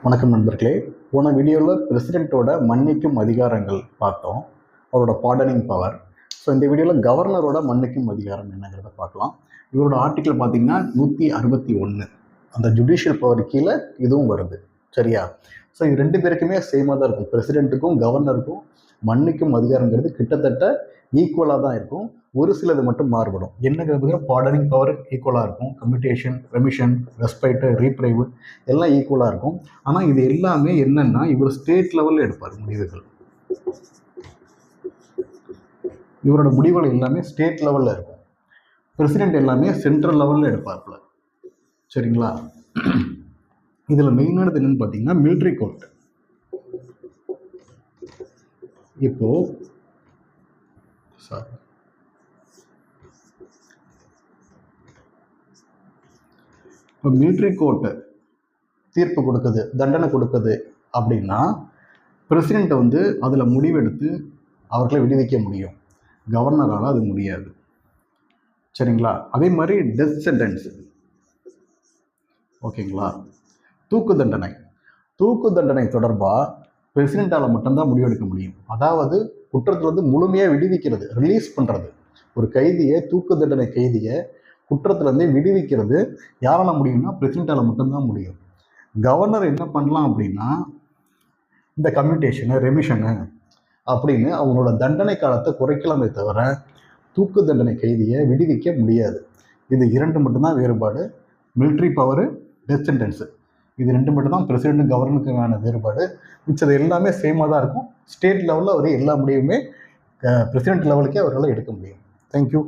வணக்கம் நண்பர்களே. போன வீடியோவில் பிரசிடெண்ட்டோட மன்னிக்கும் அதிகாரங்கள் பார்த்தோம், அவரோட பார்டனிங் பவர். ஸோ இந்த வீடியோவில் கவர்னரோட மன்னிக்கும் அதிகாரம் என்னங்கிறத பார்க்கலாம். இவரோட ஆர்டிக்கிள் பார்த்தீங்கன்னா 161, அந்த ஜுடிஷியல் பவர் கீழே இதுவும் வருது. சரியா? ஸோ இது ரெண்டு பேருக்குமே சேமாக தான் இருக்கும். பிரசிடெண்ட்டுக்கும் கவர்னருக்கும் மன்னிக்கும் அதிகாரங்கிறது கிட்டத்தட்ட ஈக்குவலாக தான் இருக்கும். ஒரு சிலது மட்டும் மாறுபடும். என்னங்கிறது பார்டனிங் பவர் ஈக்குவலாக இருக்கும், கம்யூட்டேஷன், ரெமிஷன், ரெஸ்பைட்டு, ரீப்ரைவு எல்லாம் ஈக்குவலாக இருக்கும். ஆனால் இது எல்லாமே என்னன்னா இவர் ஸ்டேட் லெவலில் எடுப்பார் முடிவுகள். இவரோட முடிவுகள் எல்லாமே ஸ்டேட் லெவலில் இருக்கும். பிரசிடெண்ட் எல்லாமே சென்ட்ரல் லெவலில் எடுப்பார்ல. சரிங்களா? இதில் மெயினானது என்னன்னு பார்த்தீங்கன்னா மிலிட்ரி கோர்ட். இப்போ மிலிட்ரி கோர்ட்டு தீர்ப்பு கொடுக்குது, தண்டனை கொடுக்குது அப்படின்னா பிரசிடெண்ட் வந்து அதில் முடிவெடுத்து அவர்களை விடுவிக்க முடியும். கவர்னரால் அது முடியாது. சரிங்களா? அதே மாதிரி டெத் சென்டென்ஸ், ஓகேங்களா? தூக்கு தண்டனை தொடர்பாக பிரசிடெண்டால் மட்டும்தான் முடிவெடுக்க முடியும். அதாவது குற்றத்தில் வந்து முழுமையாக விடுவிக்கிறது, ரிலீஸ் பண்ணுறது. ஒரு கைதியை, தூக்கு தண்டனை கைதியை குற்றத்திலேருந்து விடுவிக்கிறது யாரால முடியும்னா பிரசிடெண்டால் மட்டும்தான் முடியும். கவர்னர் என்ன பண்ணலாம் அப்படின்னா இந்த கம்யூட்டேஷனு, ரெமிஷனு அப்படின்னு அவங்களோட தண்டனை காலத்தை குறைக்கலாமே தவிர தூக்கு தண்டனை கைதியை விடுவிக்க முடியாது. இது இரண்டு மட்டும்தான் வேறுபாடு. மிலிட்ரி பவரு, டெத் சென்டென்ஸு, இது ரெண்டு மட்டும்தான் பிரசிடெண்ட் கவர்னருக்கான வேறுபாடு. மிச்சது எல்லாமே சேமாக தான் இருக்கும். ஸ்டேட் லெவலில் அவர் எல்லா முடிவுமே பிரசிடெண்ட் லெவலுக்கே அவரால் எடுக்க முடியும். தேங்க்யூ.